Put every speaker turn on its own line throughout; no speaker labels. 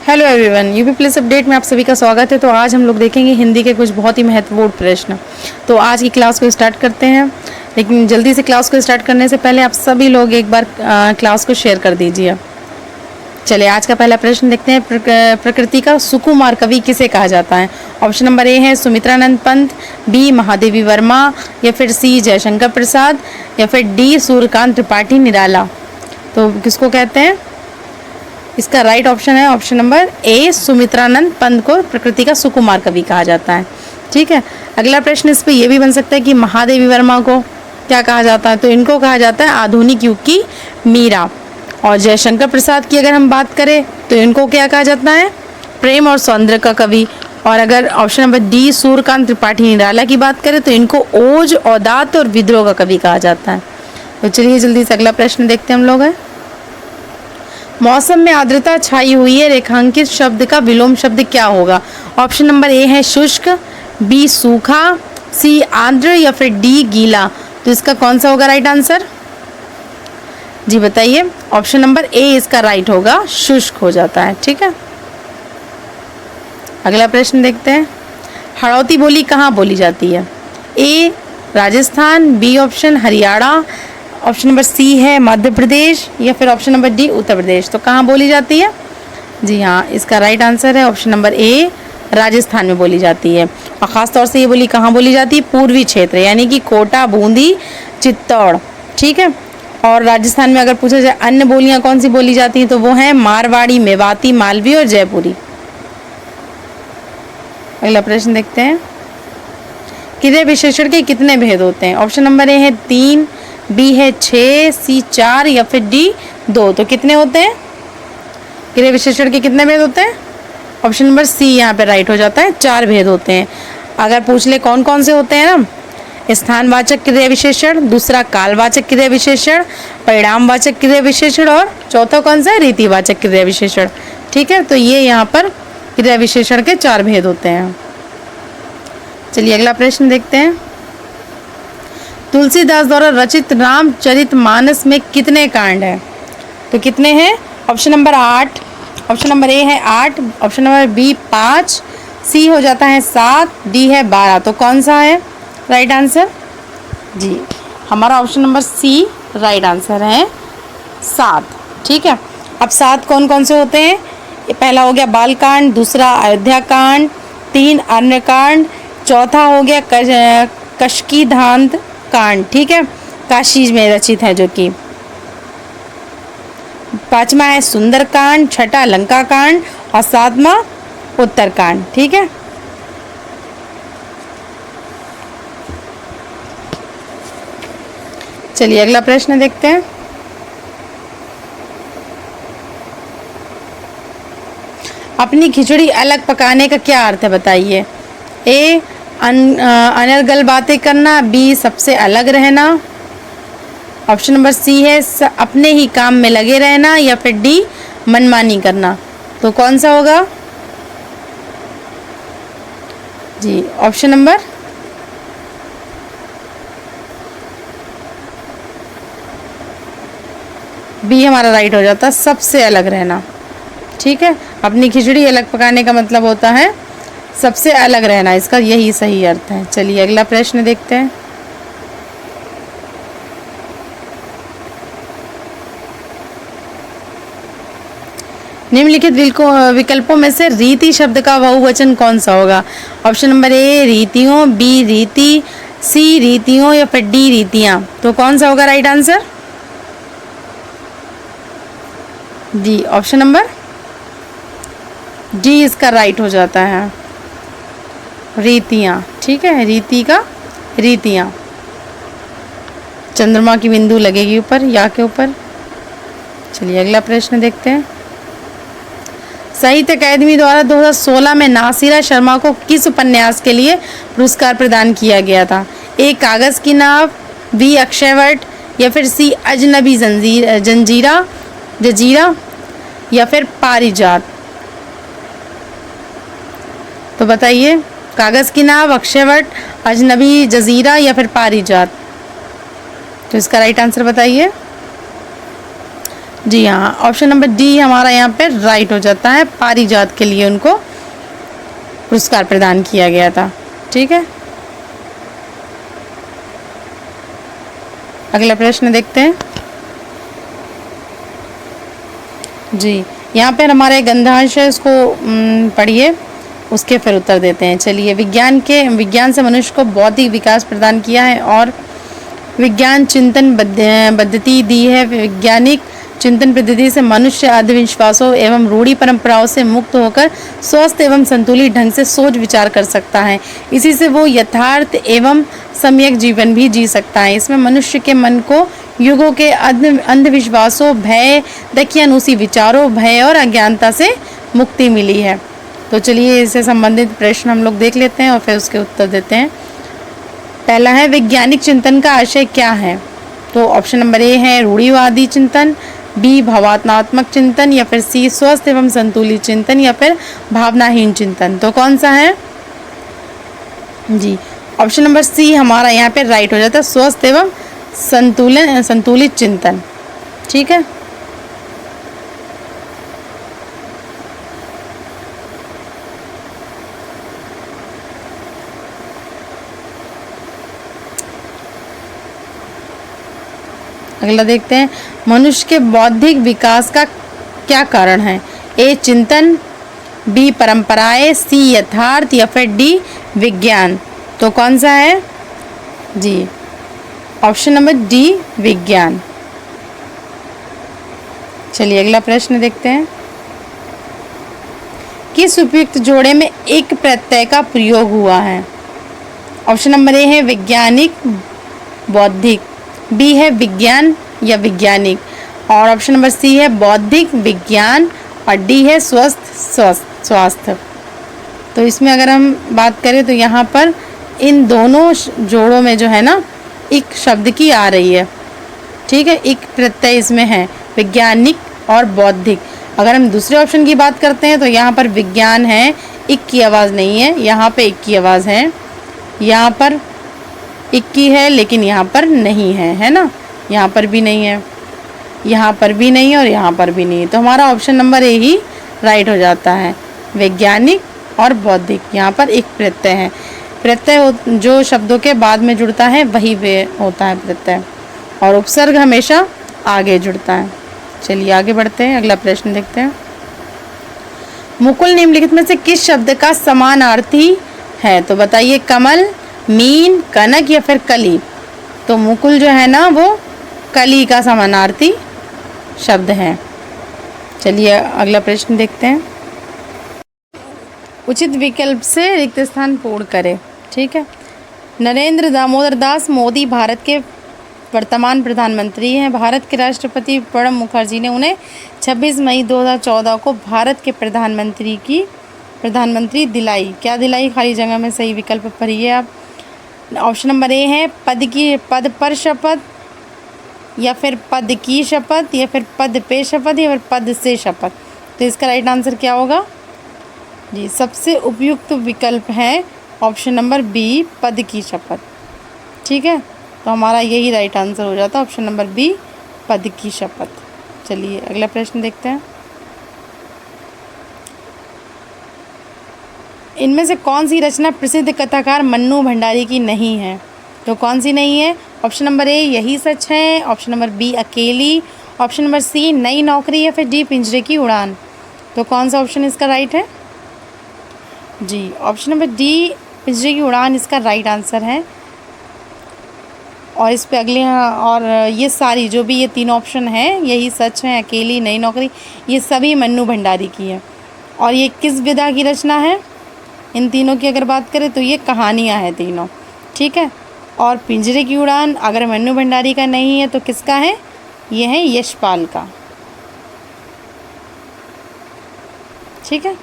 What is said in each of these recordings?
Hello everyone, UP police update में आप सभी का स्वागत है। तो आज हम लोग देखेंगे हिंदी के कुछ बहुत ही महत्वपूर्ण प्रश्न। तो आज की क्लास को स्टार्ट करते हैं, लेकिन जल्दी से क्लास को स्टार्ट करने से पहले आप सभी लोग एक बार क्लास को शेयर कर दीजिए। चलिए आज का पहला प्रश्न देखते हैं। प्रकृति का सुकुमार कवि किसे कहा जाता है? ऑप्शन नंबर ए है सुमित्रानंद पंत, बी महादेवी वर्मा, या फिर सी जयशंकर प्रसाद, या फिर डी सूर्यकांत त्रिपाठी निराला। तो किसको कहते हैं? इसका राइट ऑप्शन है ऑप्शन नंबर ए, सुमित्रानंद पंत को प्रकृति का सुकुमार कवि कहा जाता है। ठीक है, अगला प्रश्न इस पे ये भी बन सकता है कि महादेवी वर्मा को क्या कहा जाता है? तो इनको कहा जाता है आधुनिक युग की मीरा। और जयशंकर प्रसाद की अगर हम बात करें तो इनको क्या कहा जाता है? प्रेम और सौंदर्य का कवि। और अगर option number D Suryakant Tripathi Nirala की बात करें तो इनको ओज, औदात और विद्रोह का कवि कहा जाता है। तो चलिए जल्दी से अगला प्रश्न देखते हैं हम लोग है। मौसम में आर्द्रता छाई हुई है, रेखांकित शब्द का विलोम शब्द क्या होगा? ऑप्शन नंबर ए है शुष्क, बी सूखा, सी आर्द्र, या फिर डी गीला। तो इसका कौन सा होगा राइट आंसर? जी बताइए। ऑप्शन नंबर ए इसका राइट होगा, शुष्क हो जाता है। ठीक है, अगला प्रश्न देखते हैं। हड़ौती बोली कहाँ बोली जाती है? A Rajasthan, B option Haryana, option number C है मध्य प्रदेश, या फिर option number D Uttar Pradesh. तो कहाँ बोली जाती है? जी हाँ, इसका राइट आंसर है ऑप्शन नंबर ए, राजस्थान में बोली जाती है। और ख़ास तौर से ये बोली कहाँ बोली जाती है? पूर्वी क्षेत्र, यानी कि कोटा, बूंदी, चित्तौड़। ठीक है, और राजस्थान में अगर पूछा जाए अन्य बोलियाँ कौन सी बोली जाती हैं तो वो हैं मारवाड़ी, मेवाती, मालवी और जयपुरी। अगला प्रश्न देखते हैं। क्रिया विशेषण के कितने भेद होते हैं? ऑप्शन नंबर ए है 3, बी है 6, सी 4, या फिर डी 2। तो कितने होते हैं? क्रिया विशेषण के कितने भेद होते हैं? ऑप्शन नंबर सी यहाँ पे राइट हो जाता है, 4 भेद होते हैं। अगर पूछ ले कौन कौन से होते हैं ना, स्थानवाचक क्रिया विशेषण, दूसरा कालवाचक क्रिया विशेषण, परिणामवाचक क्रिया विशेषण, और चौथा कौन सा है? रीतिवाचक क्रिया विशेषण। ठीक है, तो ये यहाँ पर क्रिया विशेषण के 4 भेद होते हैं। चलिए अगला प्रश्न देखते हैं। तुलसीदास द्वारा रचित रामचरितमानस में कितने कांड हैं? तो कितने हैं? ऑप्शन नंबर 8, ऑप्शन नंबर ए है 8, ऑप्शन नंबर बी 5, सी हो जाता है 7, डी है 12। तो कौन सा है राइट आंसर? जी हमारा option number C right answer है 7। ठीक है, अब 7 कौन कौन से होते हैं? पहला हो गया बालकांड, दूसरा अयोध्या कांड, 3 अरण्यकांड, चौथा हो गया कशकीधांत कांड। ठीक है, काशी में रचित है जो कि। 5वां है सुंदर कांड, 6ठा लंका कांड, और 7वां उत्तर कांड। ठीक है, चलिए अगला प्रश्न देखते हैं। अपनी खिचड़ी अलग पकाने का क्या अर्थ है बताइए? ए अनर्गल बातें करना, बी सबसे अलग रहना, ऑप्शन नंबर सी है अपने ही काम में लगे रहना, या फिर डी मनमानी करना। तो कौन सा होगा? जी ऑप्शन नंबर बी हमारा राइट हो जाता है, सबसे अलग रहना। ठीक है, अपनी खिचड़ी अलग पकाने का मतलब होता है सबसे अलग रहना, इसका यही सही अर्थ है। चलिए अगला प्रश्न देखते हैं। निम्नलिखित विकल्पों में से रीति शब्द का बहुवचन कौन सा होगा? ऑप्शन नंबर ए रीतियों, बी रीति, सी रीतियों, या फिर डी रीतियां। तो कौन सा होगा राइट आंसर? जी ऑप्शन नंबर डी इसका राइट हो जाता है, रीतियाँ। ठीक है, रीति का रीतियाँ। चंद्रमा की बिंदु लगेगी ऊपर, या के ऊपर। चलिए अगला प्रश्न देखते हैं। साहित्य अकादमी द्वारा 2016 में नासिरा शर्मा को किस उपन्यास के लिए पुरस्कार प्रदान किया गया था? ए कागज़ की नाव, बी अक्षयवट, या फिर सी अजनबी जजीरा, या फिर पारिजात। तो बताइए, कागज़ की नाव, अक्षयवट, अजनबी जजीरा, या फिर पारिजात। तो इसका राइट आंसर बताइए। जी हाँ, ऑप्शन नंबर डी हमारा यहाँ पे राइट हो जाता है। पारिजात के लिए उनको पुरस्कार प्रदान किया गया था। ठीक है, अगला प्रश्न देखते हैं। जी, यहाँ पर हमारे गंधांश है, उसको पढ़िए, उसके फिर उत्तर देते हैं। चलिए, विज्ञान से मनुष्य को बौद्धिक विकास प्रदान किया है और विज्ञान चिंतन पद्धति दी है। वैज्ञानिक चिंतन पद्धति से मनुष्य अंधविश्वासों एवं रूढ़ि परंपराओं से मुक्त होकर स्वस्थ एवं संतुलित ढंग से सोच विचार कर सकता है। इसी से वो यथार्थ एवं सम्यक जीवन भी जी सकता है। इसमें मनुष्य के मन को युगों के अंधविश्वासों, भय, दकियानुसी विचारों, भय और अज्ञानता से मुक्ति मिली है। तो चलिए, इससे संबंधित प्रश्न हम लोग देख लेते हैं और फिर उसके उत्तर देते हैं। पहला है, वैज्ञानिक चिंतन का आशय क्या है? तो ऑप्शन नंबर ए है रूढ़िवादी चिंतन, बी भावनात्मक चिंतन, या फिर सी स्वस्थ एवं संतुलित चिंतन, या फिर भावनाहीन चिंतन। तो कौन सा है? जी, ऑप्शन नंबर सी हमारा यहाँ पे राइट हो जाता है, स्वस्थ एवं संतुलित चिंतन। ठीक है, अगला देखते हैं, मनुष्य के बौद्धिक विकास का क्या कारण है? ए चिंतन, बी परंपराएं, सी यथार्थ, या फिर डी विज्ञान। तो कौन सा है? जी, ऑप्शन नंबर डी विज्ञान। चलिए, अगला प्रश्न देखते हैं। किस उपयुक्त जोड़े में एक प्रत्यय का प्रयोग हुआ है? ऑप्शन नंबर ए है वैज्ञानिक बौद्धिक, बी है विज्ञान या वैज्ञानिक, और ऑप्शन नंबर सी है बौद्धिक विज्ञान, और डी है स्वास्थ्य। तो इसमें अगर हम बात करें तो यहाँ पर इन दोनों जोड़ों में जो है ना, एक शब्द की आ रही है। ठीक है, एक प्रत्यय इसमें है, वैज्ञानिक और बौद्धिक। अगर हम दूसरे ऑप्शन की बात करते हैं तो यहाँ पर विज्ञान है, एक की आवाज़ नहीं है, यहाँ पे एक की आवाज़ है, यहाँ पर एक की है लेकिन यहाँ पर नहीं है, है ना, यहाँ पर भी नहीं है, यहाँ पर भी नहीं है और यहाँ पर भी नहीं है। तो हमारा ऑप्शन नंबर ए ही राइट हो जाता है, वैज्ञानिक और बौद्धिक। यहाँ पर एक प्रत्यय है, प्रत्यय जो शब्दों के बाद में जुड़ता है वही वे होता है प्रत्यय, और उपसर्ग हमेशा आगे जुड़ता है। चलिए, आगे बढ़ते हैं, अगला प्रश्न देखते हैं। मुकुल निम्नलिखित में से किस शब्द का समानार्थी है? तो बताइए, कमल, मीन, कनक, या फिर कली। तो मुकुल जो है ना, वो कली का समानार्थी शब्द है। चलिए, अगला प्रश्न देखते हैं। उचित विकल्प से रिक्त स्थान पूर्ण करें। ठीक है, नरेंद्र दामोदर दास मोदी भारत के वर्तमान प्रधानमंत्री हैं। भारत के राष्ट्रपति प्रणब मुखर्जी ने उन्हें 26 मई 2014 को भारत के प्रधानमंत्री दिलाई। क्या दिलाई? खाली जगह में सही विकल्प भरिए आप। ऑप्शन नंबर ए है पद पर शपथ, या फिर पद की शपथ, या फिर पद पे शपथ, या फिर पद से शपथ। तो इसका राइट आंसर क्या होगा? जी, सबसे उपयुक्त विकल्प है ऑप्शन नंबर बी, पद की शपथ। ठीक है, तो हमारा यही राइट आंसर हो जाता है, ऑप्शन नंबर बी, पद की शपथ। चलिए, अगला प्रश्न देखते हैं। इनमें से कौन सी रचना प्रसिद्ध कथाकार मन्नू भंडारी की नहीं है? तो कौन सी नहीं है? ऑप्शन नंबर ए, यही सच है, ऑप्शन नंबर बी, अकेली, ऑप्शन नंबर सी, नई नौकरी, या फिर डी, पिंजरे की उड़ान। तो कौन सा ऑप्शन इसका राइट है? जी, ऑप्शन नंबर डी, पिंजरे की उड़ान इसका राइट आंसर है। और इस पे अगले और ये सारी जो भी ये तीन ऑप्शन हैं, यही सच है, अकेली, नई नौकरी, ये सभी मन्नू भंडारी की है। और ये किस विधा की रचना है? इन तीनों की अगर बात करें तो ये कहानियाँ हैं तीनों। ठीक है, और पिंजरे की उड़ान अगर मन्नू भंडारी का नहीं है तो किसका है? ये है यशपाल का। ठीक है,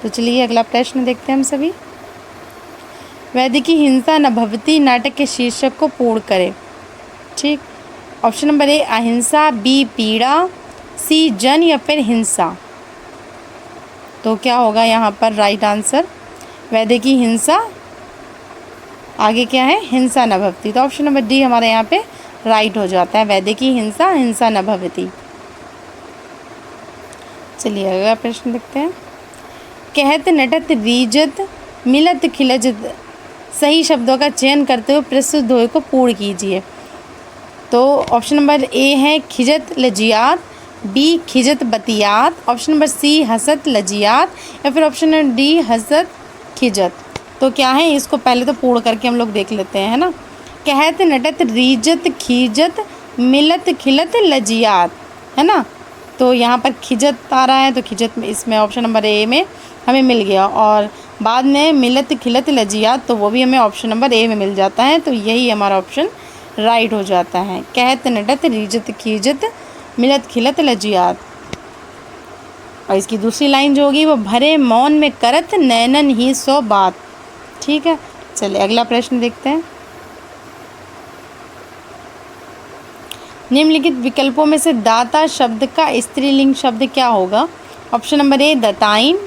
तो चलिए अगला प्रश्न देखते हैं हम सभी। वैदिकी हिंसा न भवति नाटक के शीर्षक को पूर्ण करें। ठीक, ऑप्शन नंबर ए, अहिंसा, बी, पीड़ा, सी, जन, या फिर हिंसा। तो क्या होगा यहाँ पर राइट आंसर? वैदिकी हिंसा, आगे क्या है? हिंसा न भवति। तो ऑप्शन नंबर डी हमारे यहाँ पे राइट हो जाता है, वैदिकी हिंसा, हिंसा न भवति। चलिए अगला प्रश्न देखते हैं। कहत नटत रीजत मिलत खिलजत, सही शब्दों का चयन करते हुए प्रस्तुत दोहे को पूर्ण कीजिए। तो ऑप्शन नंबर ए है खिजत लजियात, बी खिजत बतियात, ऑप्शन नंबर सी हसत लजियात, या फिर ऑप्शन नंबर डी हसत खिजत। तो क्या है, इसको पहले तो पूर्ण करके हम लोग देख लेते हैं, है ना। कहत नटत रीजत खिजत मिलत खिलत लजियात, है ना। तो यहाँ पर खिजत आ रहा है, तो खिजत में इसमें ऑप्शन नंबर ए में हमें मिल गया, और बाद में मिलत खिलत लजियात, तो वो भी हमें ऑप्शन नंबर ए में मिल जाता है। तो यही हमारा ऑप्शन राइट हो जाता है। कहत नटत रीजत खिजत मिलत खिलत लजियात। और इसकी दूसरी लाइन जो होगी वो भरे मौन में करत नैनन ही सो बात। ठीक है, चलिए अगला प्रश्न देखते हैं। निम्नलिखित विकल्पों में से दाता शब्द का स्त्रीलिंग शब्द क्या होगा। ऑप्शन नंबर ए दताइन,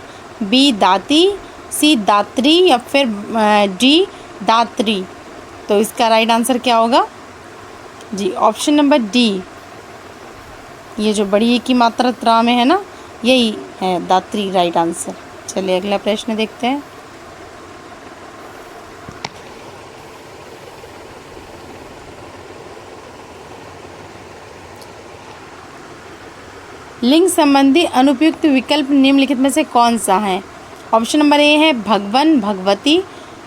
बी दाती, सी दात्री, या फिर डी दात्री। तो इसका राइट आंसर क्या होगा जी, ऑप्शन नंबर डी, ये जो बड़ी की मात्रा त्रा में है ना, यही है दात्री राइट आंसर। चलिए अगला प्रश्न देखते हैं। लिंग संबंधी अनुपयुक्त विकल्प निम्नलिखित में से कौन सा है। ऑप्शन नंबर ए है भगवन भगवती,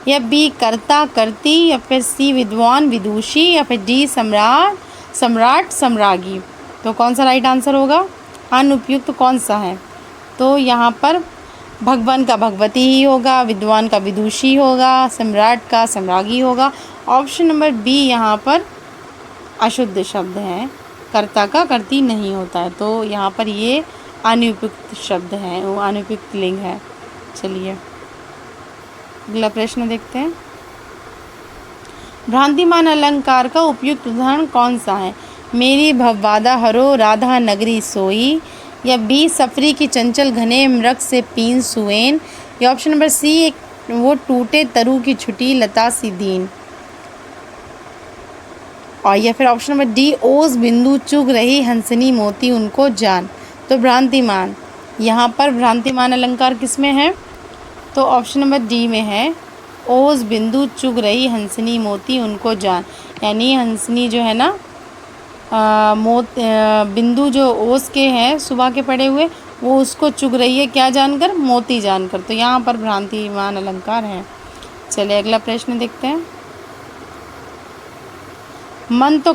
या बी कर्ता कर्ती, या फिर सी विद्वान विदुषी, या फिर डी सम्राट सम्राट सम्राज्ञी। तो कौन सा राइट आंसर होगा, अनुपयुक्त कौन सा है। तो यहाँ पर भगवान का भगवती ही होगा, विद्वान का विदुषी होगा, सम्राट का सम्राज्ञी होगा। ऑप्शन नंबर बी यहाँ पर अशुद्ध शब्द है, कर्ता का कर्ती नहीं होता है, तो यहाँ पर ये अनुपयुक्त शब्द है, वो अनुपयुक्त लिंग है। चलिए अगला प्रश्न देखते हैं। भ्रांतिमान अलंकार का उपयुक्त उदाहरण कौन सा है। मेरी भववादा हरो राधा नगरी सोई, या बी सफरी की चंचल घने मृग से पीन सुएन, या ऑप्शन नंबर सी वो टूटे तरु की छुटी लता सी दीन, और या फिर ऑप्शन नंबर डी ओस बिंदु चुग रही हंसनी मोती उनको जान। तो भ्रांतिमान, यहाँ पर भ्रांतिमान अलंकार किस में है, तो ऑप्शन नंबर डी में है, ओस बिंदु चुग रही हंसनी मोती उनको जान। यानी हंसनी जो है ना, बिंदु जो ओस के हैं सुबह के पड़े हुए, वो उसको चुग रही है क्या जानकर, मोती जानकर। तो यहाँ पर भ्रांतिमान अलंकार है। चलिए अगला प्रश्न देखते हैं। मन तो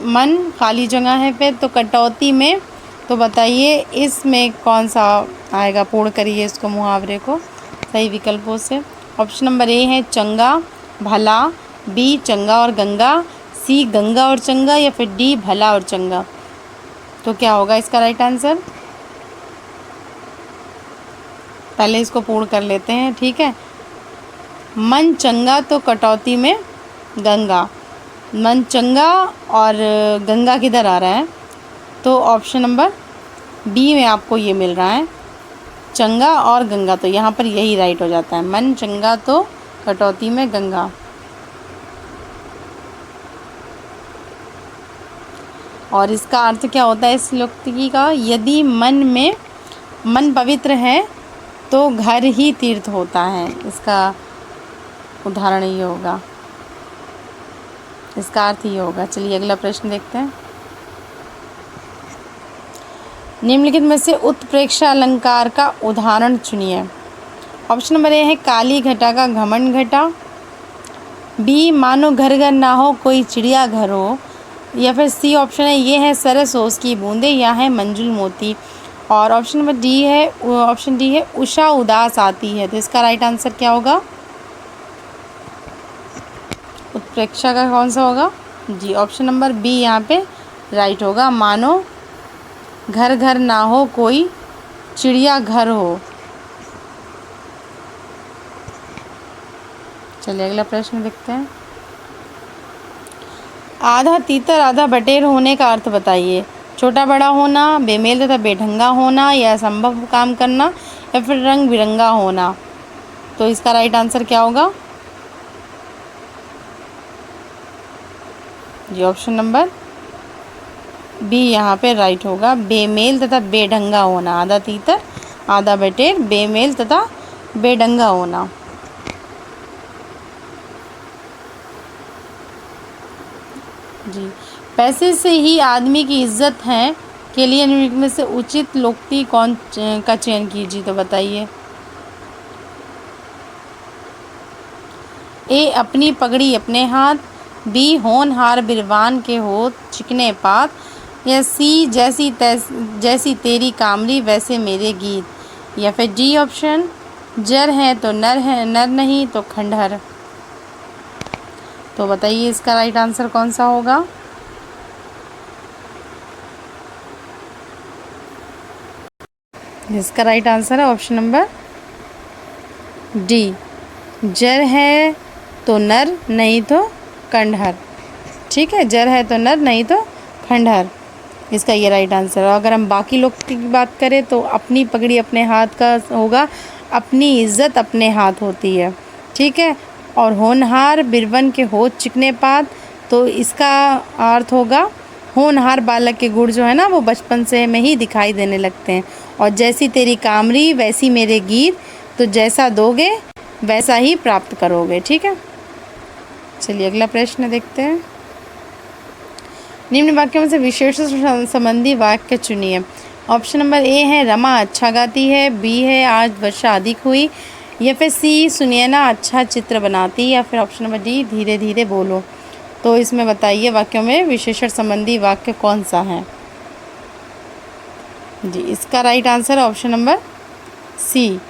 मन खाली जगह है पे, तो कटौती में, तो बताइए इसमें कौन सा आएगा, पूर्ण करिए इसको मुहावरे को सही विकल्पों से। ऑप्शन नंबर ए है चंगा भला, बी चंगा और गंगा, सी गंगा और चंगा, या फिर डी भला और चंगा। तो क्या होगा इसका राइट आंसर, पहले इसको पूर्ण कर लेते हैं। ठीक है, मन चंगा तो कटौती में गंगा, मन चंगा और गंगा किधर आ रहा है, तो ऑप्शन नंबर बी में आपको ये मिल रहा है चंगा और गंगा, तो यहाँ पर यही राइट हो जाता है, मन चंगा तो कटौती में गंगा। और इसका अर्थ क्या होता है इस लोकोक्ति का, यदि मन पवित्र है तो घर ही तीर्थ होता है, इसका उदाहरण ये होगा, इसका अर्थ ये होगा। चलिए अगला प्रश्न देखते हैं। निम्नलिखित में से उत्प्रेक्षा अलंकार का उदाहरण चुनिए। ऑप्शन नंबर ए है काली घटा का घमंड घटा, बी मानो घर घर ना हो कोई चिड़िया घर हो, या फिर सी ऑप्शन है ये है सरस ओस की बूंदे, या है मंजुल मोती, और ऑप्शन नंबर डी है, ऑप्शन डी है उषा उदास आती है। तो इसका राइट आंसर क्या होगा, उत्प्रेक्षा का कौन सा होगा जी, ऑप्शन नंबर बी यहाँ पे राइट होगा, मानो घर घर ना हो कोई चिड़िया घर हो। चलिए अगला प्रश्न देखते हैं। आधा तीतर आधा बटेर होने का अर्थ बताइए। छोटा बड़ा होना, बेमेल तथा बेढंगा होना, या असंभव काम करना, या फिर रंग बिरंगा होना। तो इसका राइट आंसर क्या होगा जी, ऑप्शन नंबर बी यहाँ पे राइट होगा। बेमेल तथा बेढंगा होना, आधा तीतर आधा बटेर, बेमेल तथा बेढंगा होना। जी, पैसे से ही आदमी की इज्जत है के लिए निम्नलिखित में से उचित लोकोक्ति कौन का चयन कीजिए, तो बताइए। ए अपनी पगड़ी अपने हाथ, बी होनहार बिरवान के होत चिकने पात, या सी जैसी तेरी कामली वैसे मेरे गीत, या फिर डी ऑप्शन जर है तो नर है, नर नहीं तो खंडहर। तो बताइए इसका राइट आंसर कौन सा होगा। इसका राइट आंसर है ऑप्शन नंबर डी, जर है तो नर नहीं तो खंडहर। ठीक है, जर है तो नर नहीं तो खंडहर, इसका ये राइट आंसर है। अगर हम बाकी लोग की बात करें तो अपनी पगड़ी अपने हाथ का होगा, अपनी इज्जत अपने हाथ होती है। ठीक है, और होनहार बिरवन के होत चिकने पात, तो इसका अर्थ होगा होनहार बालक के गुण जो है ना वो बचपन से में ही दिखाई देने लगते हैं। और जैसी तेरी कामरी वैसी मेरे गीत, तो जैसा दोगे वैसा ही प्राप्त करोगे। ठीक है, चलिए अगला प्रश्न देखते हैं। निम्न वाक्यों में से विशेषण संबंधी वाक्य चुनिए। ऑप्शन नंबर ए है रमा अच्छा गाती है, बी है आज वर्षा अधिक हुई, या फिर सी सुनैना अच्छा चित्र बनाती, या फिर ऑप्शन नंबर डी धीरे धीरे बोलो। तो इसमें बताइए वाक्यों में विशेषण संबंधी वाक्य कौन सा है। जी, इसका राइट आंसर है ऑप्शन नंबर सी,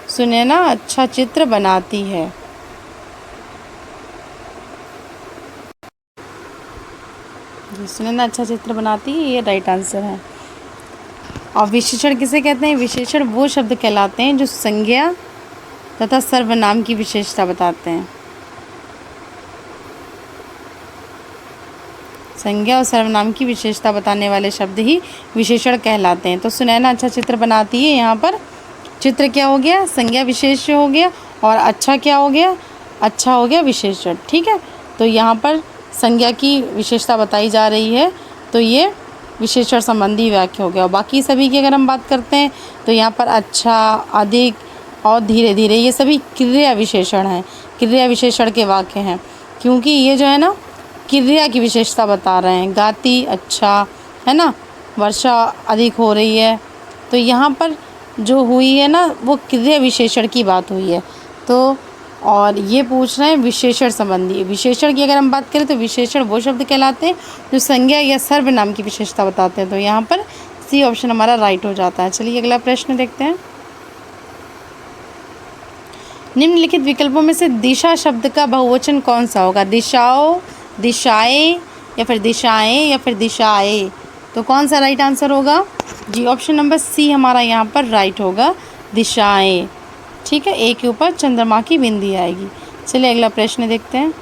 सुनैना अच्छा चित्र बनाती है। जी, सुनैना अच्छा चित्र बनाती है, ये राइट आंसर है। और विशेषण किसे कहते हैं। विशेषण वो शब्द कहलाते हैं जो संज्ञा तथा सर्वनाम की विशेषता बताते हैं। संज्ञा और सर्वनाम की विशेषता बताने वाले शब्द ही विशेषण कहलाते हैं। तो सुनैना अच्छा चित्र बनाती है, यहाँ पर चित्र क्या हो गया, संज्ञा विशेष हो गया, और अच्छा क्या हो गया, अच्छा हो गया विशेषण। ठीक है, तो यहाँ पर संज्ञा की विशेषता बताई जा रही है, तो ये विशेषण संबंधी वाक्य हो गया। और बाकी सभी की अगर हम बात करते हैं तो यहाँ पर अच्छा, अधिक और धीरे धीरे, ये सभी क्रिया विशेषण हैं, क्रिया विशेषण के वाक्य हैं, क्योंकि ये जो है ना क्रिया की विशेषता बता रहे हैं। गाती अच्छा है ना, वर्षा अधिक हो रही है, तो यहाँ पर जो हुई है ना वो क्रिया विशेषण की बात हुई है। तो और ये पूछ रहे हैं विशेषण संबंधी। विशेषण की अगर हम बात करें तो विशेषण वो शब्द कहलाते हैं जो संज्ञा या सर्वनाम की विशेषता बताते हैं। तो यहाँ पर सी ऑप्शन हमारा राइट हो जाता है। चलिए अगला प्रश्न देखते हैं। निम्नलिखित विकल्पों में से दिशा शब्द का बहुवचन कौन सा होगा। दिशाओं, दिशाएं, या फिर दिशाएं, या फिर दिशाएं। तो कौन सा राइट आंसर होगा जी। ऑप्शन नंबर सी हमारा यहाँ पर राइट होगा, दिशाएं। ठीक है, ए के ऊपर चंद्रमा की बिंदी आएगी। चलिए अगला प्रश्न देखते हैं।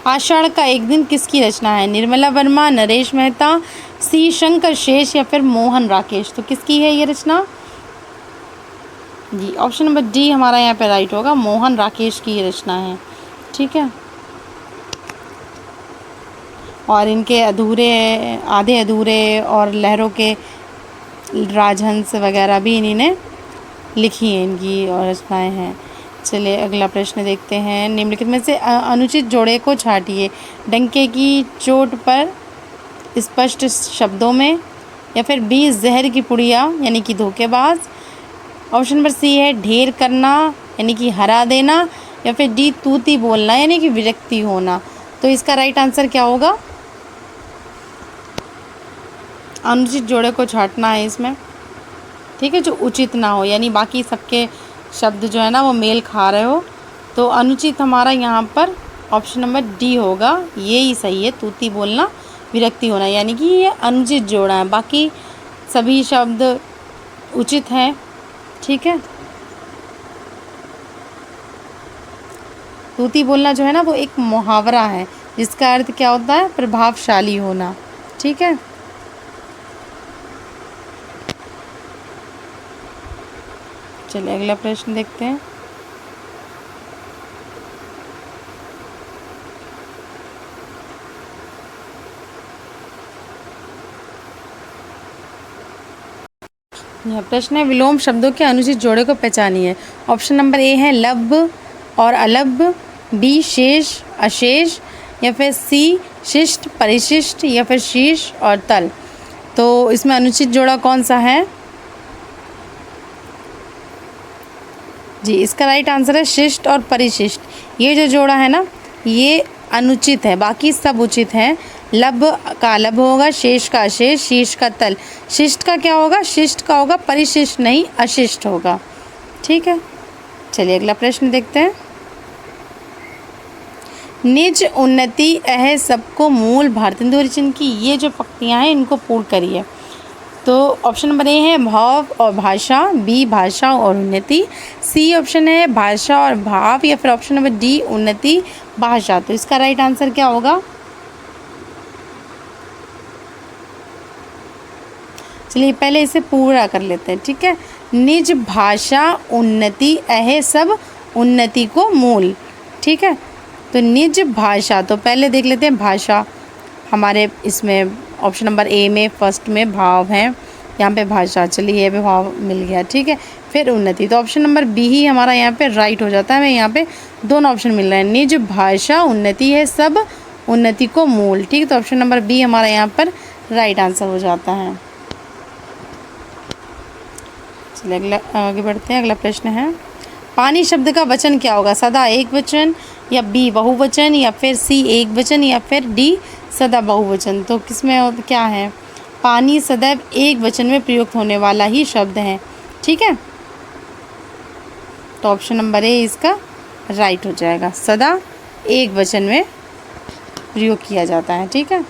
आषाढ़ का एक दिन किसकी रचना है। निर्मला वर्मा, नरेश मेहता, सी शंकर शेष, या फिर मोहन राकेश। तो किसकी है ये रचना जी। ऑप्शन नंबर डी हमारा यहाँ पे राइट होगा, मोहन राकेश की ये रचना है। ठीक है, और इनके अधूरे, आधे अधूरे और लहरों के राजहंस वगैरह भी इन्हीं ने लिखी हैं, इनकी और रचनाएँ हैं। चलिए अगला प्रश्न देखते हैं। निम्नलिखित में से अनुचित जोड़े को छांटिए। डंके की चोट पर स्पष्ट शब्दों में, या फिर बी जहर की पुड़िया यानी कि धोखेबाज। ऑप्शन नंबर सी है ढेर करना यानी कि हरा देना, या फिर डी तूती बोलना यानी कि विरक्ति होना। तो इसका राइट आंसर क्या होगा। अनुचित जोड़े को छांटना है इसमें। ठीक है, जो उचित ना हो, यानी बाकी सबके शब्द जो है ना वो मेल खा रहे हो। तो अनुचित हमारा यहाँ पर ऑप्शन नंबर डी होगा, ये ही सही है। तूती बोलना, विरक्ति होना, यानी कि ये अनुचित जोड़ा है, बाकी सभी शब्द उचित हैं। ठीक है, तूती बोलना जो है ना वो एक मुहावरा है जिसका अर्थ क्या होता है, प्रभावशाली होना। ठीक है, चलिए अगला प्रश्न देखते हैं। यह प्रश्न है, विलोम शब्दों के अनुचित जोड़े को पहचानिए। ऑप्शन नंबर ए है लब और अलभ, बी शेष अशेष, या फिर सी शिष्ट परिशिष्ट, या फिर शीश और तल। तो इसमें अनुचित जोड़ा कौन सा है? जी, इसका राइट आंसर है शिष्ट और परिशिष्ट। ये जो जोड़ा है ना, ये अनुचित है, बाकी सब उचित हैं। लब का लब होगा, शेष का अशेष, शीश का तल। शिष्ट का क्या होगा? शिष्ट का होगा, परिशिष्ट नहीं, अशिष्ट होगा। ठीक है, चलिए अगला प्रश्न देखते हैं। निज उन्नति अह सबको मूल भारतेंदु हरिश्चंद्र की ये जो पंक्तियाँ हैं इनको पूर्ण करिए। तो ऑप्शन नंबर ए है भाव और भाषा, बी भाषा और उन्नति, सी ऑप्शन है भाषा और भाव, या फिर ऑप्शन नंबर डी उन्नति भाषा। तो इसका राइट आंसर क्या होगा? चलिए पहले इसे पूरा कर लेते हैं। ठीक है, निज भाषा उन्नति अह सब उन्नति को मूल। ठीक है, तो निज भाषा, तो पहले देख लेते हैं भाषा। हमारे इसमें ऑप्शन नंबर ए में फर्स्ट में भाव है, यहाँ पे भाषा, चलिए ये भी भाव मिल गया। ठीक है, फिर उन्नति, तो ऑप्शन नंबर बी ही हमारा यहाँ पे राइट हो जाता है। हमें यहाँ पे दोनों ऑप्शन मिल रहे हैं, निज भाषा उन्नति है सब उन्नति को मूल। ठीक है, तो ऑप्शन नंबर बी हमारा यहाँ पर राइट आंसर हो जाता है। चलिए अगला आगे बढ़ते हैं। अगला प्रश्न है, पानी शब्द का वचन क्या होगा? सदा एक वचन, या बी बहुवचन, या फिर सी एक वचन, या फिर डी सदा बहुवचन। तो किसमें क्या है? पानी सदैव एक वचन में प्रयुक्त होने वाला ही शब्द है। ठीक है, तो ऑप्शन नंबर ए इसका राइट हो जाएगा, सदा एक वचन में प्रयोग किया जाता है। ठीक है,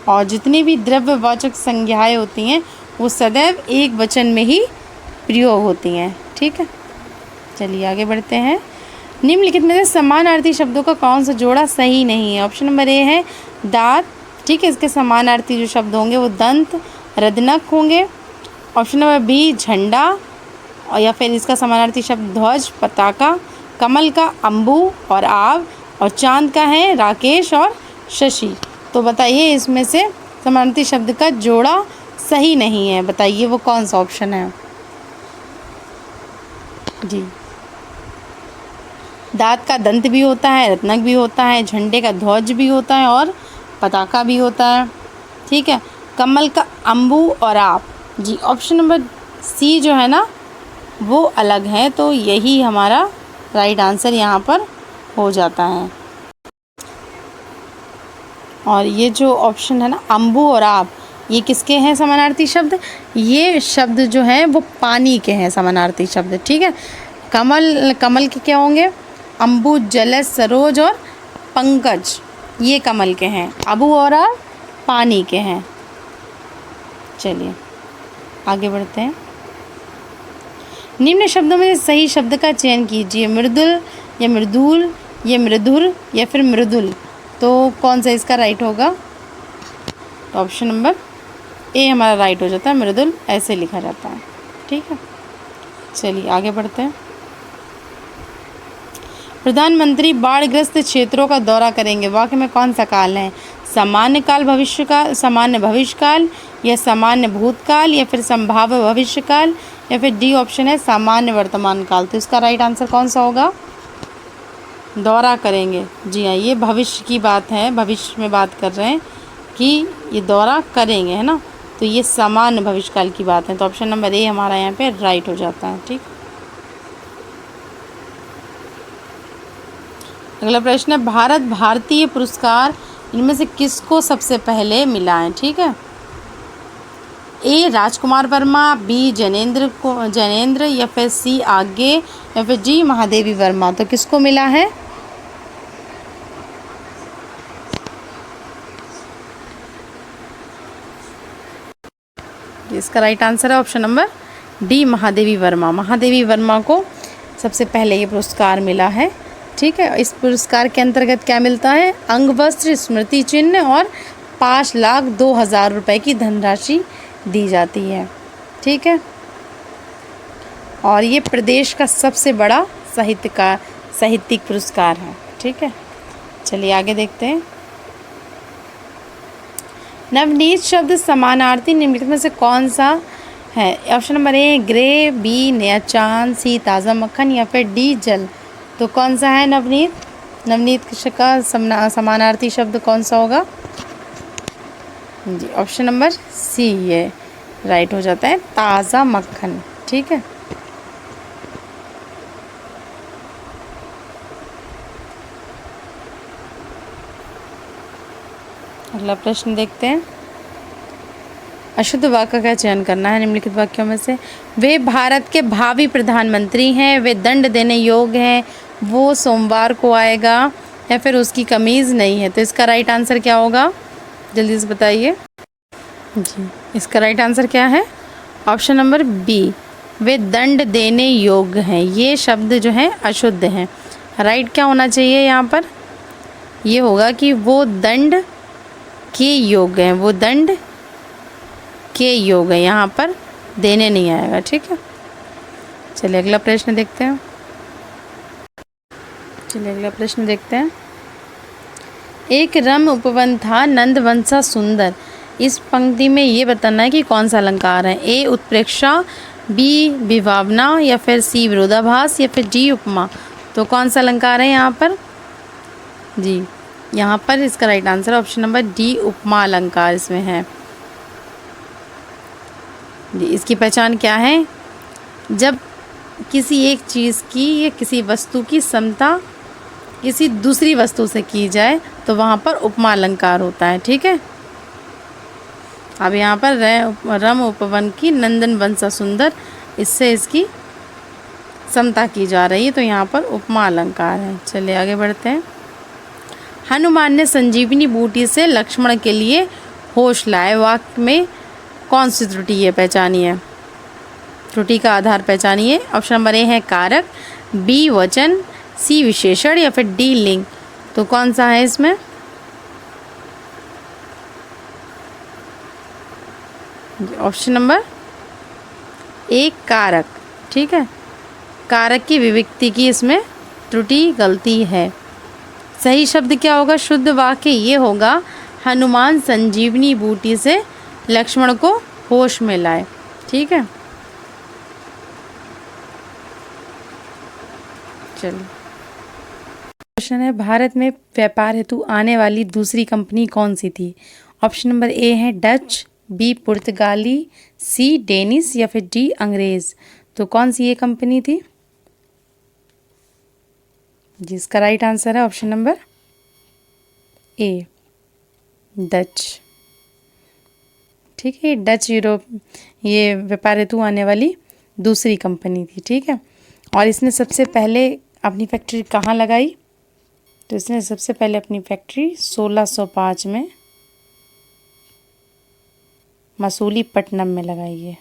और जितनी भी द्रव्यवाचक संज्ञाएं होती हैं वो सदैव एक वचन में ही प्रयोग होती हैं। ठीक है, चलिए आगे बढ़ते हैं। निम्नलिखित में से समानार्थी शब्दों का कौन सा जोड़ा सही नहीं है? ऑप्शन नंबर ए है दांत। ठीक है, इसके समानार्थी जो शब्द होंगे वो दंत, रदनक होंगे। ऑप्शन नंबर बी झंडा, और या फिर इसका समानार्थी शब्द ध्वज, पताका। कमल का अम्बु और आव, और चांद का है राकेश और शशि। तो बताइए इसमें से समानार्थी शब्द का जोड़ा सही नहीं है, बताइए वो कौन सा ऑप्शन है? जी, दांत का दंत भी होता है, रत्नक भी होता है, झंडे का ध्वज भी होता है, और पताका भी होता है। ठीक है, कमल का अम्बु और आप। जी, ऑप्शन नंबर सी जो है ना वो अलग है, तो यही हमारा राइट आंसर यहाँ पर हो जाता है। और ये जो ऑप्शन है ना अम्बु और आप, ये किसके हैं समानार्थी शब्द? ये शब्द जो हैं वो पानी के हैं समानार्थी शब्द। ठीक है, कमल के क्या होंगे? अम्बु, जलज, सरोज और पंकज, ये कमल के हैं। अबू और आप पानी के हैं। चलिए आगे बढ़ते हैं। निम्न शब्दों में सही शब्द का चयन कीजिए। मृदुल, या मृदुल, या मृदुर, या फिर मृदुल। तो कौन सा इसका राइट होगा? तो ऑप्शन नंबर ए हमारा राइट हो जाता है, मृदुल ऐसे लिखा जाता है। ठीक है, चलिए आगे बढ़ते हैं। प्रधानमंत्री बाढ़ग्रस्त क्षेत्रों का दौरा करेंगे, वाक्य में कौन सा काल है? सामान्य काल, भविष्य काल, सामान्य भविष्य काल, या सामान्य भूतकाल, या फिर संभाव्य भविष्य काल, या फिर डी ऑप्शन है सामान्य वर्तमान काल। तो इसका राइट आंसर कौन सा होगा? दौरा करेंगे, जी हाँ, ये भविष्य की बात है, भविष्य में बात कर रहे हैं कि ये दौरा करेंगे, है ना। तो ये सामान्य भविष्यकाल की बात है, तो ऑप्शन नंबर ए हमारा यहाँ पे राइट हो जाता है। ठीक, अगला प्रश्न है, भारत भारतीय पुरस्कार इनमें से किसको सबसे पहले मिला है? ठीक है, ए राजकुमार वर्मा, बी जैनेंद्र, या फिर सी आगे, या फिर जी महादेवी वर्मा। तो किसको मिला है? इसका राइट आंसर है option number D Mahadevi Verma. Mahadevi Verma को सबसे पहले ये पुरस्कार मिला है। ठीक है, इस पुरस्कार के अंतर्गत क्या मिलता है? अंग वस्त्र, स्मृति चिन्ह और 5,02,000 रुपये की धनराशि दी जाती है। ठीक है, और ये प्रदेश का सबसे बड़ा साहित्यिक पुरस्कार है। ठीक है, चलिए आगे देखते हैं। नवनीत शब्द समानार्थी निम्नलिखित में से कौन सा है? Option number A grey, B नया चांद, सी ताज़ा मक्खन या फिर डी जल। तो कौन सा है नवनीत? नवनीत का समानार्थी शब्द कौन सा होगा? जी ऑप्शन नंबर सी ये राइट हो जाता है, ताज़ा मक्खन। ठीक है, अगला प्रश्न देखते हैं। अशुद्ध वाक्य का चयन करना है निम्नलिखित वाक्यों में से। वे भारत के भावी प्रधानमंत्री हैं, वे दंड देने योग्य हैं, वो सोमवार को आएगा, या फिर उसकी कमीज़ नहीं है। तो इसका राइट आंसर क्या होगा? जल्दी से बताइए। जी इसका राइट आंसर क्या है? ऑप्शन नंबर बी, वे दंड देने योग्य हैं। ये शब्द जो है अशुद्ध हैं। राइट क्या होना चाहिए यहाँ पर? ये होगा कि वो दंड के योग्य हैं, वो दंड के योग्य है, यहाँ पर देने नहीं आएगा। ठीक है, चलिए अगला प्रश्न देखते हैं। एक रम उपवन था, नंदवन सा सुंदर। इस पंक्ति में ये बताना है कि कौन सा अलंकार है। ए उत्प्रेक्षा, बी विभावना या फिर सी विरोधाभास या फिर डी उपमा। तो कौन सा अलंकार है यहाँ पर? जी यहाँ पर इसका right answer option number D उपमा अलंकार इसमें है। जी इसकी पहचान क्या है? जब किसी एक चीज़ की या किसी वस्तु की समता किसी दूसरी वस्तु से की जाए तो वहाँ पर उपमा अलंकार होता है। ठीक है, अब यहाँ पर रम उपवन की नंदन वन सा सुंदर, इससे इसकी समता की जा रही है, तो यहाँ पर उपमा अलंकार है। चलिए आगे बढ़ते हैं। हनुमान ने संजीवनी बूटी से लक्ष्मण के लिए होश लाए। वाक्य में कौन सी त्रुटि है, पहचानिए। त्रुटि का आधार पहचानिए। ऑप्शन नंबर ए है कारक, बी वचन, सी विशेषण या फिर डी लिंग। तो कौन सा है इसमें? ऑप्शन नंबर ए कारक। ठीक है, कारक की विभक्ति की इसमें त्रुटि गलती है। सही शब्द क्या होगा? शुद्ध वाक्य ये होगा, हनुमान संजीवनी बूटी से लक्ष्मण को होश में लाए। ठीक है, चलिए क्वेश्चन है, भारत में व्यापार हेतु आने वाली दूसरी कंपनी कौन सी थी? ऑप्शन नंबर ए है डच, बी पुर्तगाली, सी डेनिस या फिर डी अंग्रेज। तो कौन सी ये कंपनी थी? जिसका राइट आंसर है ऑप्शन नंबर ए डच। ठीक है, डच यूरोप ये व्यापार हेतु आने वाली दूसरी कंपनी थी। ठीक है, और इसने सबसे पहले अपनी फैक्ट्री कहाँ लगाई? तो इसने सबसे पहले अपनी फैक्ट्री 1605 में मसूलीपट्टनम में लगाई है।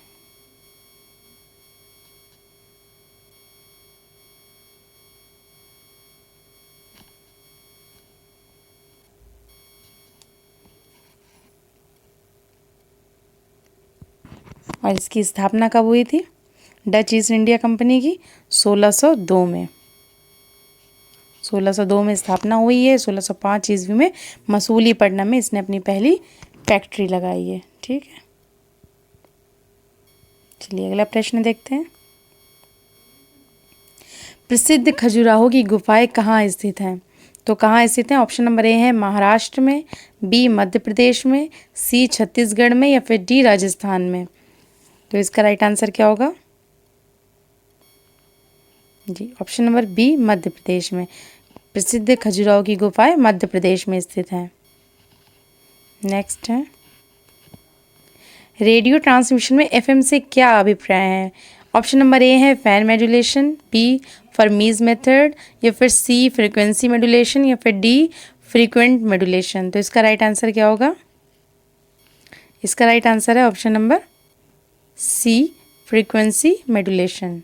और इसकी स्थापना कब हुई थी? डच ईस्ट इंडिया कंपनी की 1602 में। 1602 में स्थापना हुई है। 1605 ईस्वी में मसूलीपट्टनम में इसने अपनी पहली फैक्ट्री लगाई है। ठीक है, चलिए अगला प्रश्न देखते हैं। प्रसिद्ध खजुराहो की गुफाएं कहाँ स्थित हैं? तो कहाँ स्थित हैं? ऑप्शन नंबर ए है महाराष्ट्र में, बी मध्य प्रदेश में, सी छत्तीसगढ़ में या फिर डी राजस्थान में। तो इसका राइट आंसर क्या होगा? जी option number B Madhya Pradesh में। प्रसिद्ध खजुराहो की गुफाएं मध्य प्रदेश में स्थित हैं। नेक्स्ट है, रेडियो ट्रांसमिशन में एफएम से क्या अभिप्राय है? ऑप्शन नंबर ए है फैन मॉड्यूलेशन, बी फर्मीज मेथड या फिर सी फ्रीक्वेंसी मॉड्यूलेशन या फिर डी फ्रीक्वेंट मॉड्यूलेशन। तो इसका राइट आंसर क्या होगा? इसका राइट आंसर है option number C frequency modulation.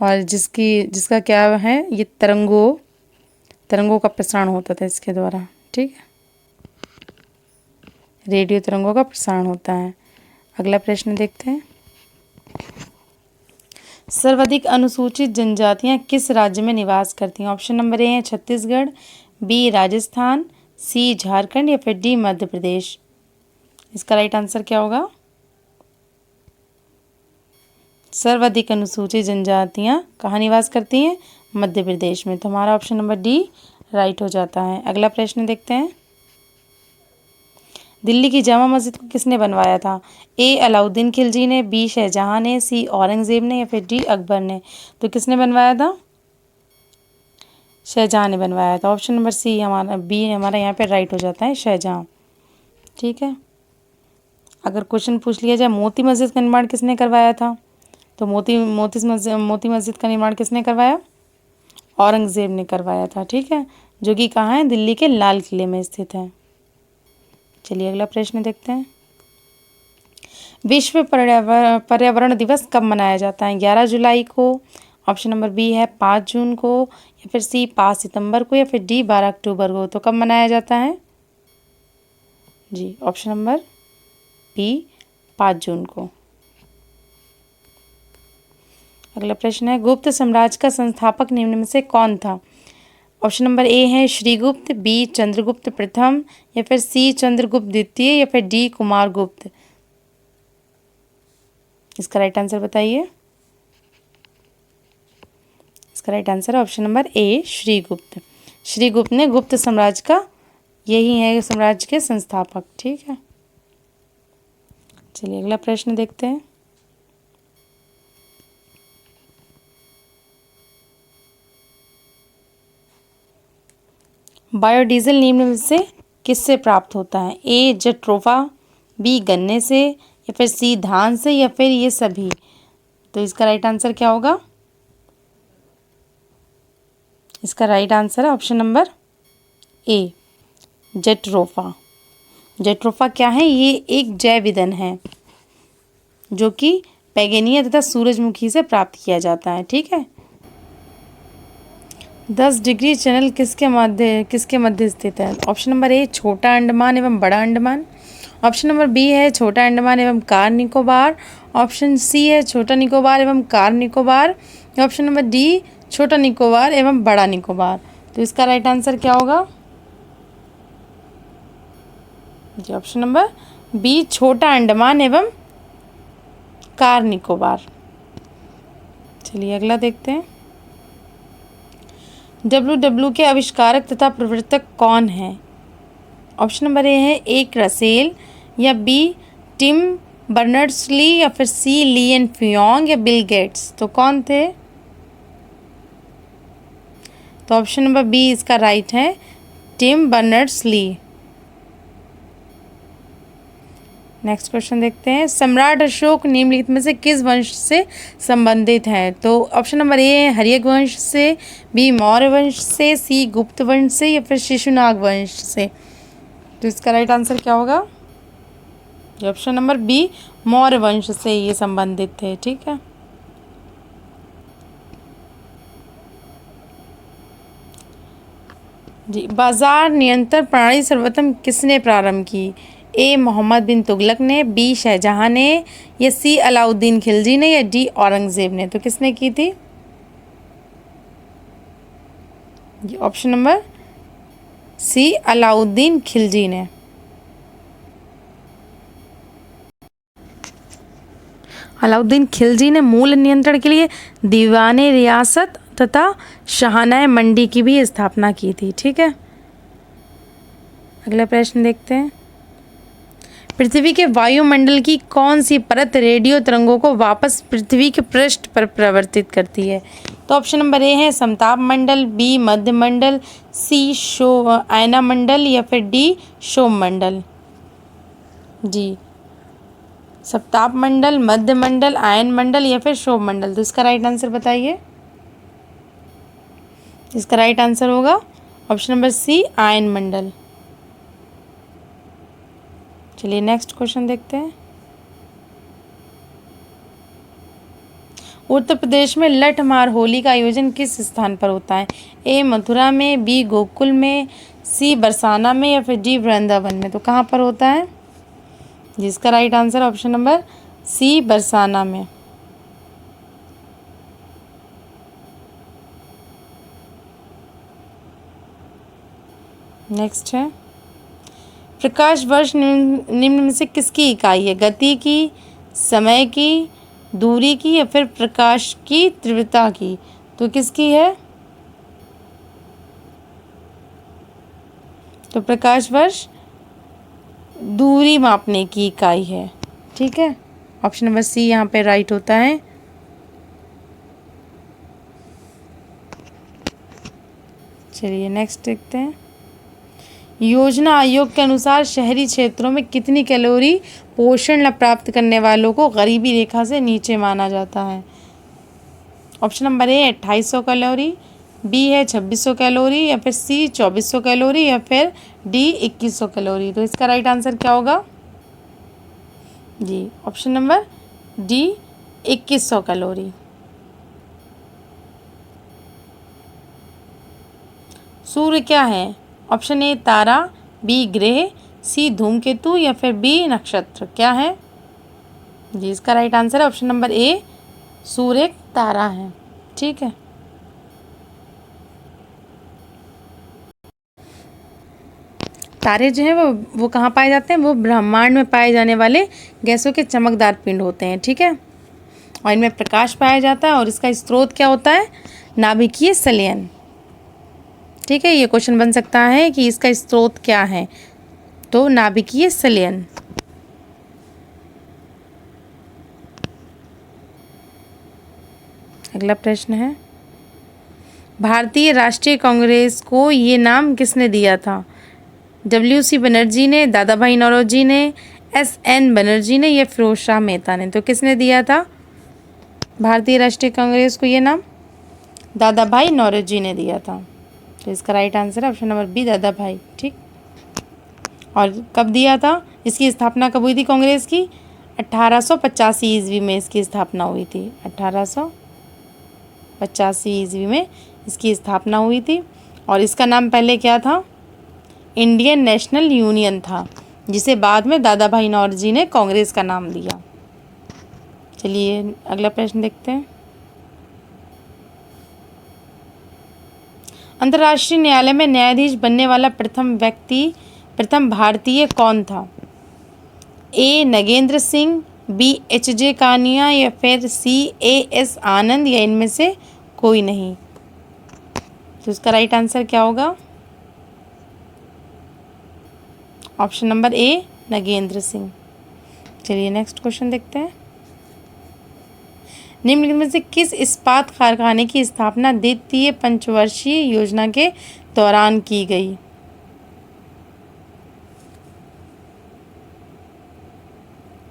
और जिसका क्या है, ये तरंगों का प्रसारण होता था इसके द्वारा। ठीक है, रेडियो तरंगों का प्रसारण होता है। अगला प्रश्न देखते हैं। सर्वाधिक अनुसूचित जनजातियां किस राज्य में निवास करती हैं? ऑप्शन नंबर ए है छत्तीसगढ़, बी राजस्थान, सी झारखंड या फिर डी मध्य प्रदेश? इसका राइट आंसर क्या होगा? सर्वाधिक अनुसूचित जनजातियां कहाँ निवास करती हैं? मध्य प्रदेश में। तो हमारा ऑप्शन नंबर डी राइट हो जाता है। अगला प्रश्न देखते हैं। दिल्ली की जामा मस्जिद को किसने बनवाया था? ए अलाउद्दीन खिलजी ने, बी शाहजहां ने, सी औरंगजेब ने या फिर डी अकबर ने? तो किसने बनवाया था? शाहजहां ने बनवाया था। ऑप्शन नंबर सी हमारा बी हमारा यहाँ पे राइट हो जाता है, शाहजहां। ठीक है। अगर क्वेश्चन पूछ लिया जाए मोती मस्जिद का निर्माण किसने करवाया था, तो मोती मस्जिद का निर्माण किसने करवाया? औरंगजेब ने करवाया था। ठीक है, जो कि कहाँ है? दिल्ली के लाल किले में स्थित है। चलिए अगला प्रश्न देखते हैं। विश्व पर्यावरण दिवस कब मनाया जाता है? 11 जुलाई को, ऑप्शन नंबर बी है 5 जून को, या फिर सी 5 सितंबर को, या फिर डी 12 अक्टूबर को? तो कब मनाया जाता है जी? ऑप्शन नंबर बी 5 जून को। अगला प्रश्न है, गुप्त साम्राज्य का संस्थापक निम्न में से कौन था? ऑप्शन नंबर ए है श्रीगुप्त, बी चंद्रगुप्त प्रथम, या फिर सी चंद्रगुप्त द्वितीय, या फिर डी कुमारगुप्त? इसका राइट आंसर बताइए। इसका राइट आंसर है option number A Srigupta. Srigupta ने गुप्त साम्राज्य का, यही है साम्राज्य के संस्थापक। ठीक है, चलिए अगला प्रश्न देखते हैं। बायोडीजल निम्न में से किससे प्राप्त होता है? ए जट्रोफा, बी गन्ने से, या फिर सी धान से, या फिर ये सभी? तो इसका राइट आंसर क्या होगा? इसका राइट आंसर है ऑप्शन नंबर ए जट्रोफा। जट्रोफा क्या है? ये एक जैव ईंधन है जो कि पैगेनिया तथा सूरजमुखी से प्राप्त किया जाता है। ठीक है। 10 डिग्री चैनल किसके मध्य स्थित है? ऑप्शन नंबर ए छोटा अंडमान एवं बड़ा अंडमान, ऑप्शन नंबर बी है छोटा अंडमान एवं कार निकोबार, ऑप्शन सी है छोटा निकोबार एवं car Nicobar, option number D छोटा निकोबार एवं बड़ा निकोबार? तो इसका राइट आंसर क्या होगा जी? ऑप्शन नंबर बी छोटा अंडमान एवं कार निकोबार। चलिए अगला देखते हैं। WW के आविष्कारक तथा प्रवर्तक कौन है? ऑप्शन नंबर ए है एक रसेल, या बी टिम बर्नर्स-ली, या फिर सी ली एन फियोंग, या बिल गेट्स? तो कौन थे? तो ऑप्शन नंबर बी इसका राइट है, टिम बर्नर्स-ली। नेक्स्ट क्वेश्चन देखते हैं। सम्राट अशोक निम्नलिखित में से किस वंश से संबंधित है? तो ऑप्शन नंबर ए है हर्यक वंश से, बी मौर्य वंश से, सी गुप्त वंश से, या फिर शिशुनाग वंश से? तो इसका राइट आंसर क्या होगा? ऑप्शन नंबर बी मौर्य वंश से ये संबंधित थे। ठीक है। जी, बाजार नियंत्रण प्रणाली सर्वप्रथम किसने प्रारंभ की? ए मोहम्मद बिन तुगलक ने, बी शाहजहां ने, या सी अलाउद्दीन खिलजी ने, या डी औरंगजेब ने? तो किसने की थी? Option number C Alauddin Khilji ने। अलाउद्दीन खिलजी ने मूल नियंत्रण के लिए दीवाने रियासत तथा शाहनाए मंडी की भी स्थापना की थी। ठीक है। अगला प्रश्न देखते हैं। पृथ्वी के वायुमंडल की कौन सी परत रेडियो तरंगों को वापस पृथ्वी के पृष्ठ पर प्रवर्तित करती है? तो ऑप्शन नंबर ए है समताप मंडल, बी मध्य मंडल, सी आयना मंडल, या फिर डी शोभ मंडल? जी, सप्ताप मंडल, मध्य मंडल, आयन मंडल, या फिर शोभ मंडल? तो इसका राइट आंसर बताइए। इसका राइट आंसर होगा ऑप्शन नंबर सी आयन मंडल। चलिए नेक्स्ट क्वेश्चन देखते हैं। उत्तर प्रदेश में लठमार होली का आयोजन किस स्थान पर होता है? ए मथुरा में, बी गोकुल में, सी बरसाना में, या फिर डी वृंदावन में? तो कहाँ पर होता है? जिसका right answer option number C Barsana में। नेक्स्ट है, प्रकाश वर्ष निम्न में से किसकी इकाई है? गति की, समय की, दूरी की, या फिर प्रकाश की तीव्रता की? तो किसकी है? तो प्रकाश वर्ष दूरी मापने की इकाई है। ठीक है, ऑप्शन नंबर सी यहाँ पे राइट होता है। चलिए नेक्स्ट देखते हैं, योजना आयोग के अनुसार शहरी क्षेत्रों में कितनी कैलोरी पोषण लाभ प्राप्त करने वालों को गरीबी रेखा से नीचे माना जाता है? Option number A 2800 calorie, B है 2600 कैलोरी, या फिर सी 2400 कैलोरी, या फिर डी 2100 कैलोरी। तो इसका राइट आंसर क्या होगा? जी ऑप्शन नंबर डी 2100 कैलोरी। सूर्य क्या है? ऑप्शन ए तारा, बी ग्रह, सी धूमकेतु, या फिर बी नक्षत्र। क्या है? जी इसका राइट आंसर है ऑप्शन नंबर ए, सूर्य एक तारा है। ठीक है, तारे जो हैं वो कहाँ पाए जाते हैं? वो ब्रह्मांड में पाए जाने वाले गैसों के चमकदार पिंड होते हैं। ठीक है, और इनमें प्रकाश पाया जाता है, और इसका स्रोत क्या होता है? नाभिकीय संलयन। ठीक है, ये क्वेश्चन बन सकता है कि इसका स्रोत क्या है? तो नाभिकीय संलयन। अगला प्रश्न है, भारतीय राष्ट्रीय कांग्रेस को ये नाम किसने दिया था? WC बनर्जी ने, दादा भाई नौरोजी ने, SN बनर्जी ने, या फिरोज शाह मेहता ने? तो किसने दिया था भारतीय राष्ट्रीय कांग्रेस को ये नाम? दादा भाई नौरोजी ने दिया था। तो इसका राइट आंसर है ऑप्शन नंबर बी, दादा भाई। ठीक, और कब दिया था? इसकी स्थापना कब हुई थी कांग्रेस की? 1885 ईस्वी में इसकी स्थापना हुई थी। 1885 ईस्वी में इसकी स्थापना हुई थी, और इसका नाम पहले क्या था? इंडियन नेशनल यूनियन था, जिसे बाद में दादा भाई नौरोजी ने कांग्रेस का नाम दिया। चलिए अगला प्रश्न देखते हैं, अंतर्राष्ट्रीय न्यायालय में न्यायाधीश बनने वाला प्रथम भारतीय कौन था? ए नगेंद्र सिंह, बी HJ कानिया, या फिर सी AS आनंद, या इनमें से कोई नहीं? तो इसका राइट आंसर क्या होगा? ऑप्शन नंबर ए नगेंद्र सिंह। चलिए नेक्स्ट क्वेश्चन देखते हैं, निम्नलिखित में से किस इस्पात कारखाने की स्थापना द्वितीय पंचवर्षीय योजना के दौरान की गई?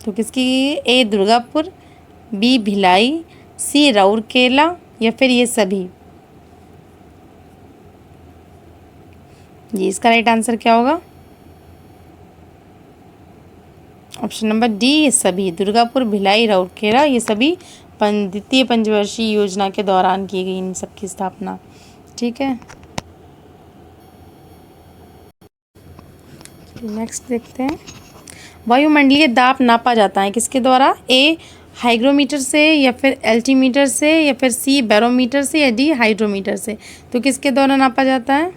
तो किसकी? ए दुर्गापुर, बी भिलाई, सी राउरकेला, या फिर ये सभी? जी इसका राइट आंसर क्या होगा? ऑप्शन नंबर डी, ये सभी। दुर्गापुर, भिलाई, राउरकेला, ये सभी द्वितीय पंचवर्षीय योजना के दौरान की गई इन सब की स्थापना। ठीक है, नेक्स्ट देखते हैं, वायुमंडलीय दाब नापा जाता है किसके द्वारा? ए हाइग्रोमीटर से, या फिर एल्टीमीटर से, या फिर सी बैरोमीटर से, या डी हाइड्रोमीटर से? तो किसके द्वारा नापा जाता है?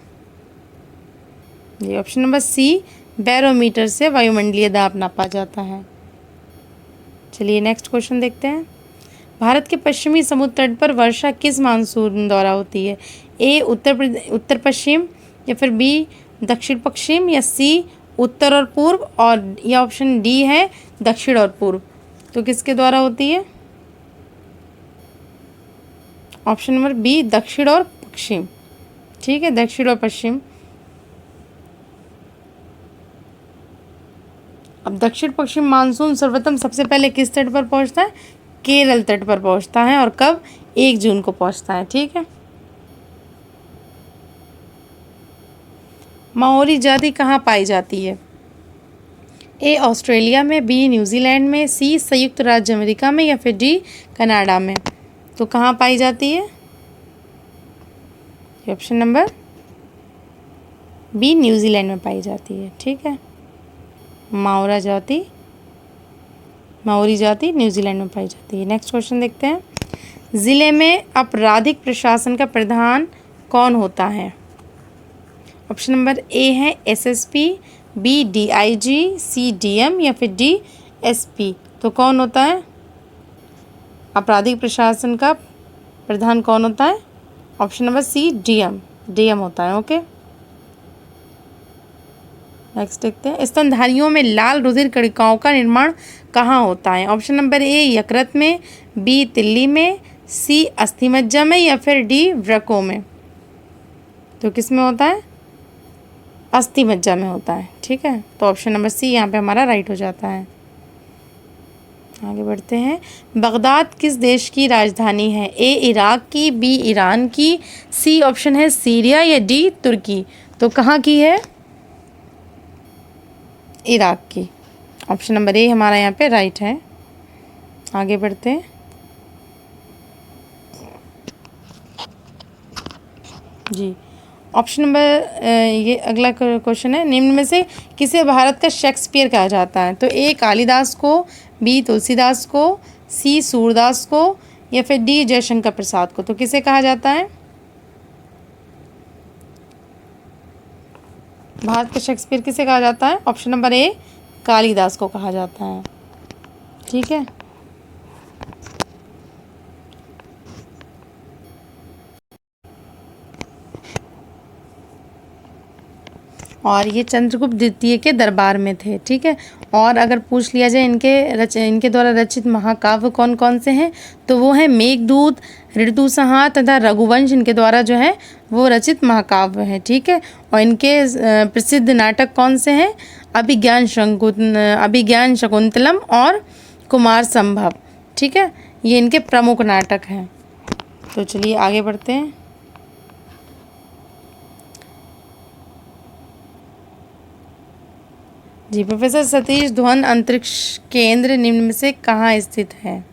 ये ऑप्शन नंबर सी, बैरोमीटर से वायुमंडलीय दाब नापा जाता है। चलिए नेक्स्ट क्वेश्चन देखते हैं, भारत के पश्चिमी समुद्र तट पर वर्षा किस मानसून द्वारा होती है? ए उत्तर पश्चिम, या फिर बी दक्षिण पश्चिम, या सी उत्तर और पूर्व, और या ऑप्शन डी है दक्षिण और पूर्व? तो किसके द्वारा होती है? ऑप्शन नंबर बी दक्षिण और पश्चिम। ठीक है, दक्षिण और पश्चिम। अब दक्षिण पश्चिम मानसून सर्वप्रथम सबसे पहले किस तट पर पहुंचता है? केरल तट पर पहुंचता है, और कब? 1 जून को पहुंचता है। ठीक है, माओरी जाति कहाँ पाई जाती है? ए ऑस्ट्रेलिया में, बी न्यूजीलैंड में, सी संयुक्त राज्य अमेरिका में, या फिर डी कनाडा में? तो कहाँ पाई जाती है? ऑप्शन नंबर बी न्यूजीलैंड में पाई जाती है। ठीक है, माओरी जाति न्यूजीलैंड में पाई जाती है। नेक्स्ट क्वेश्चन देखते हैं, ज़िले में आपराधिक प्रशासन का प्रधान कौन होता है? ऑप्शन नंबर ए है एसएसपी, बी डीआईजी, सी डीएम या फिर डी एसपी। तो कौन होता है आपराधिक प्रशासन का प्रधान, कौन होता है? Option number C DM, DM होता है। ओके, नेक्स्ट देखते हैं, स्तनधारियों में लाल रुधिर कणिकाओं का निर्माण कहाँ होता है? ऑप्शन नंबर ए यकृत में, बी तिल्ली में, सी अस्थिमज्जा में या फिर डी वृक्कों में। तो किस में होता है? अस्थिमज्जा में होता है। ठीक है, तो ऑप्शन नंबर सी यहाँ पे हमारा राइट हो जाता है। आगे बढ़ते हैं, बगदाद किस देश की राजधानी है? ए इराक की, बी ईरान की, सी ऑप्शन है सीरिया या डी तुर्की। तो कहाँ की है? इराक की। ऑप्शन नंबर ए हमारा यहाँ पे राइट है। आगे बढ़ते हैं जी, ऑप्शन नंबर ये अगला क्वेश्चन है, निम्न में से किसे भारत का शेक्सपियर कहा जाता है? तो ए कालिदास को, बी तुलसीदास को, सी सूरदास को या फिर डी जयशंकर प्रसाद को। तो किसे कहा जाता है भारत का शेक्सपियर? किसे कहा जाता है? ऑप्शन नंबर ए कालिदास को कहा जाता है। ठीक है, और ये चंद्रगुप्त द्वितीय के दरबार में थे। ठीक है, और अगर पूछ लिया जाए इनके द्वारा रचित महाकाव्य कौन कौन से हैं, तो वो हैं मेघदूत, ऋतुसंहार तथा रघुवंश इनके द्वारा जो है वो रचित महाकाव्य है। ठीक है, और इनके प्रसिद्ध नाटक कौन से हैं? अभिज्ञान शकुंतलम और कुमार संभव। ठीक है, ये इनके प्रमुख नाटक हैं। तो चलिए आगे बढ़ते हैं। जी, प्रोफेसर सतीश धवन अंतरिक्ष केंद्र निम्न में से कहाँ स्थित है?